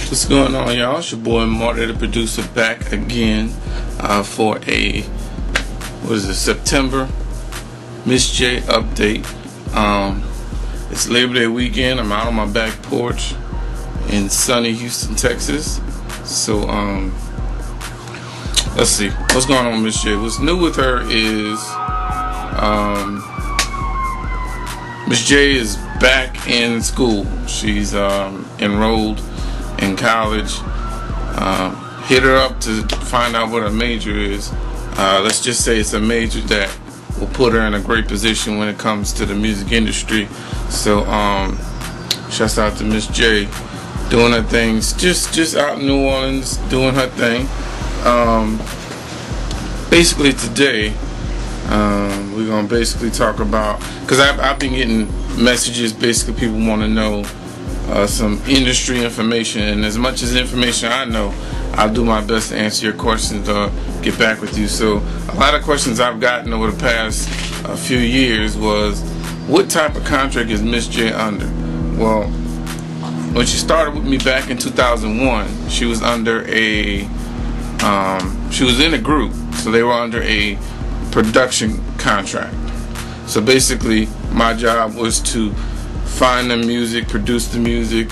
What's going on, y'all? It's your boy Marty, the producer, back again for a September Miss J update. It's Labor Day weekend. I'm out on my back porch in sunny Houston, Texas. So let's see what's going on with Miss J. What's new with her is Miss J is back in school. She's enrolled in college. Hit her up to find out what her major is. Let's just say it's a major that will put her in a great position when it comes to the music industry. So shouts out to Miss J doing her things, just out in New Orleans doing her thing. Basically today we're gonna basically talk about, because I've been getting messages. Basically people want to know some industry information, and as much as information I know, I'll do my best to answer your questions or get back with you. So a lot of questions I've gotten over the past few years was, what type of contract is Miss J under? Well, when she started with me back in 2001, she was under she was in a group, so they were under a production contract. So basically my job was to find them music, produce the music,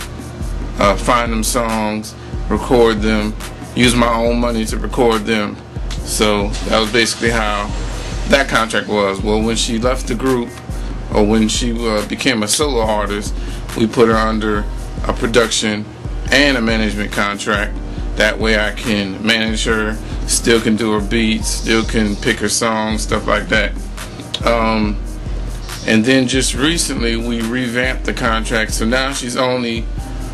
find them songs, record them, use my own money to record them. So that was basically how that contract was. Well, when she left the group, or when she became a solo artist, we put her under a production and a management contract. That way I can manage her, still can do her beats, still can pick her songs, stuff like that. And then just recently we revamped the contract, so now she's only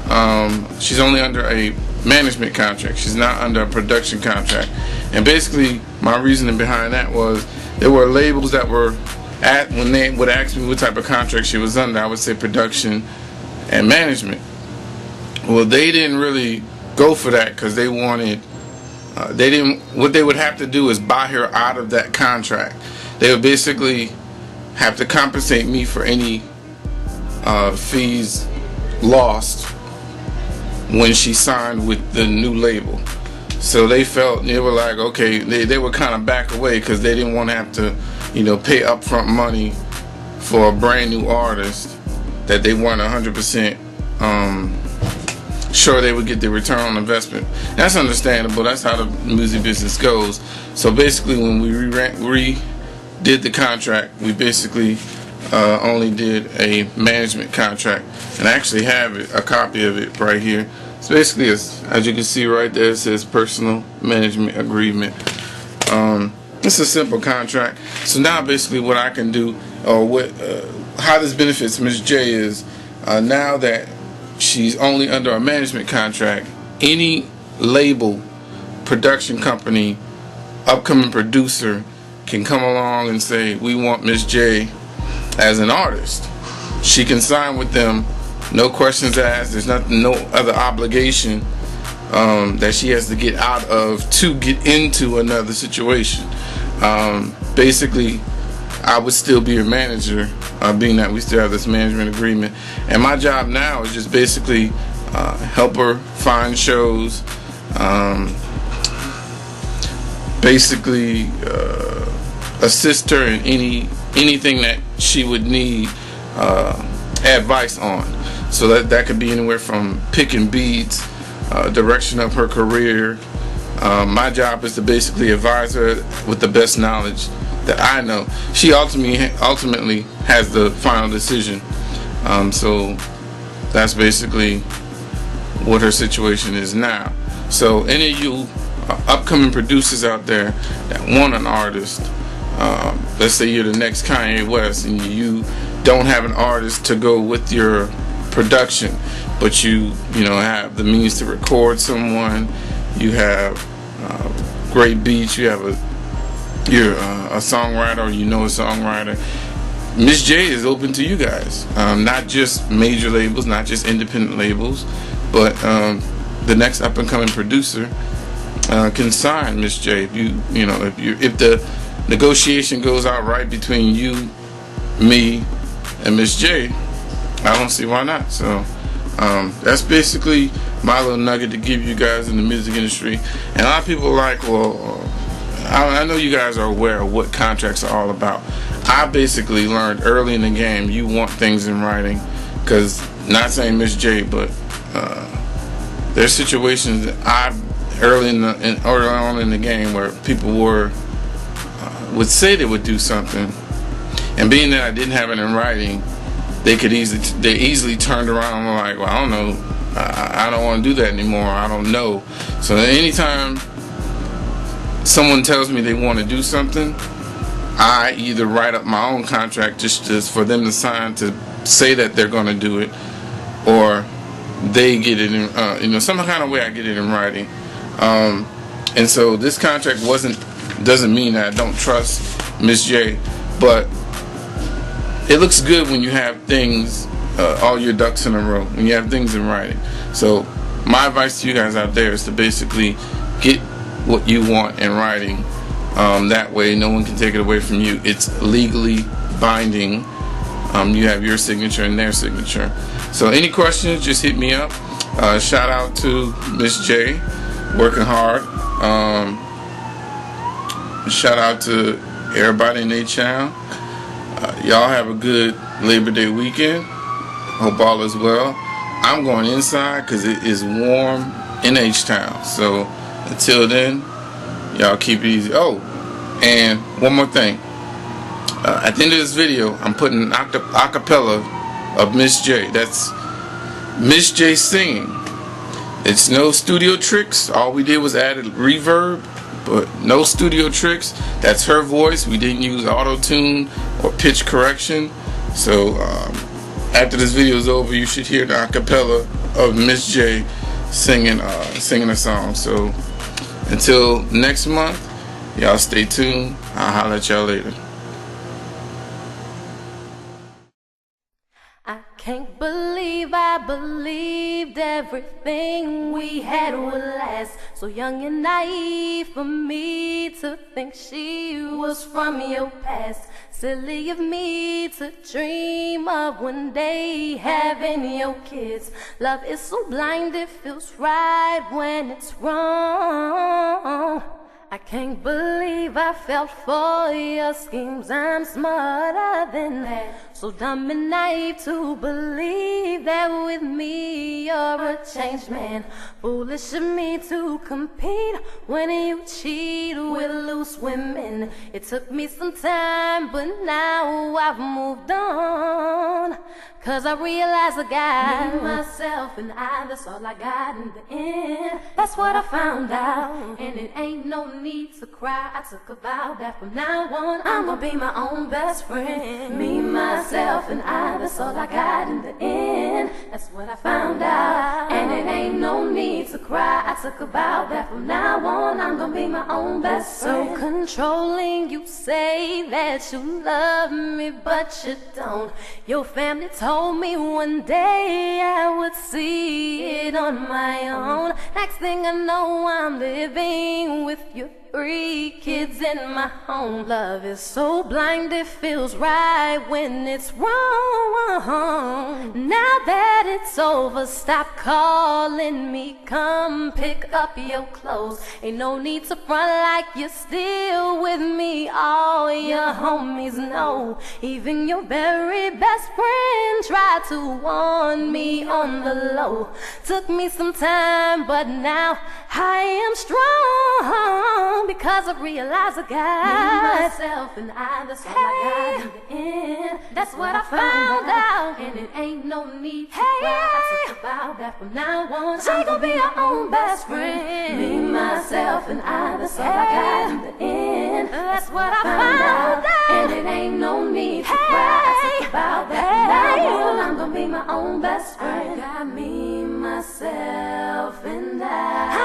under a management contract. She's not under a production contract. And basically my reasoning behind that was, there were labels that were when they would ask me what type of contract she was under, I would say production and management. Well, they didn't really go for that, because they wanted what they would have to do is buy her out of that contract. They would basically have to compensate me for any fees lost when she signed with the new label. So they were like, okay, they would kind of back away, because they didn't want to have to, pay upfront money for a brand new artist that they weren't 100% sure they would get the return on investment. That's understandable. That's how the music business goes. So basically when we redid the contract, we basically only did a management contract, and I actually have a copy of it right here. It's basically, as you can see right there, it says personal management agreement. It's a simple contract. So now basically what I can do, or how this benefits Miss J is, now that she's only under a management contract, any label, production company, upcoming producer can come along and say, we want Miss J as an artist. She can sign with them, no questions asked. There's no other obligation that she has to get out of to get into another situation. Basically I would still be her manager, being that we still have this management agreement, and my job now is just basically help her find shows, basically assist her in anything that she would need advice on. So that could be anywhere from picking beats, direction of her career. My job is to basically advise her with the best knowledge that I know. She ultimately has the final decision. So that's basically what her situation is now. So any of you upcoming producers out there that want an artist, let's say you're the next Kanye West and you don't have an artist to go with your production, but you have the means to record someone, you have great beats, you're a songwriter, or a songwriter, Miss J is open to you guys. Not just major labels, not just independent labels, but the next up and coming producer can sign Miss J. If the negotiation goes out right between you, me, and Miss J, I don't see why not. So that's basically my little nugget to give you guys in the music industry. And a lot of people are like, well, I know you guys are aware of what contracts are all about. I basically learned early in the game, you want things in writing, because, not saying Miss J, but there's situations that early on in the game where people would say they would do something, and being that I didn't have it in writing, they easily turned around and were like, well, I don't know, I don't want to do that anymore, I don't know. So anytime someone tells me they want to do something, I either write up my own contract just for them to sign to say that they're going to do it, or they get it in, some kind of way I get it in writing. And so this contract doesn't mean that I don't trust Miss J, but it looks good when you have things, all your ducks in a row, when you have things in writing. So my advice to you guys out there is to basically get what you want in writing. That way no one can take it away from you. It's legally binding. You have your signature and their signature. So any questions, just hit me up. Shout out to Miss J, working hard. Shout out to everybody in their channel. Y'all have a good Labor Day weekend. Hope all is well. I'm going inside because it is warm in H-Town. So until then, y'all keep it easy. Oh, and one more thing. At the end of this video, I'm putting an acapella of Miss J. That's Miss J singing. It's no studio tricks. All we did was add a reverb, but no studio tricks. That's her voice. We didn't use auto-tune or pitch correction. So after this video is over, you should hear the acapella of Miss J singing a song. So until next month, y'all stay tuned. I'll holler at y'all later. I can't believe I believed everything we had would last. So young and naive for me to think she was from your past. Silly of me to dream of one day having your kids. Love is so blind it feels right when it's wrong. I can't believe I fell for your schemes. I'm smarter than that. So dumb and naive to believe that with me you're a changed man. Foolish of me to compete when you cheat with loose women. It took me some time, but now I've moved on. Cause I realize I got me, myself, and I, that's all I got in the end. That's what I found out. And it ain't no need to cry. I took a vow that from now on I'm gonna be my own best friend. Me, myself, and I, that's all I got in the end. That's what I found out. And it ain't no need to cry. I took a vow that from now on I'm gonna be my own best friend. So controlling, you say that you love me, but you don't. Your family told me one day I would see it on my own. Next thing I know, I'm living with your 3 kids in my home. Love is so blind it feels right when it's wrong. Now that it's over, stop calling me. Come pick up your clothes. Ain't no need to front like you're still with me. All your homies know. Even your very best friend tried to warn me on the low. Took me some time, but now I am strong. Because I realize I got me, myself, and I, that's all I got in the end. That's what I found out. And it ain't no need to cry. I took a vow that from now on she gon' be her own best friend. Me, myself, and I, that's all I got in the end. That's what I found out. And it ain't no need to cry. I took a vow that from now on I'm gonna be my own best friend. I got me, myself, and I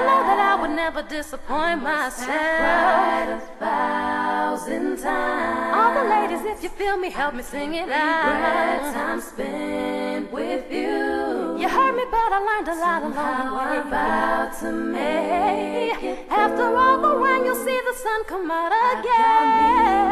know that I would never disappoint myself. Cried 1,000 times. All the ladies, if you feel me, help me sing it out. Time spent with you. You heard me, but I learned a lot along the way. About to make it. After all the rain, you'll see the sun come out again.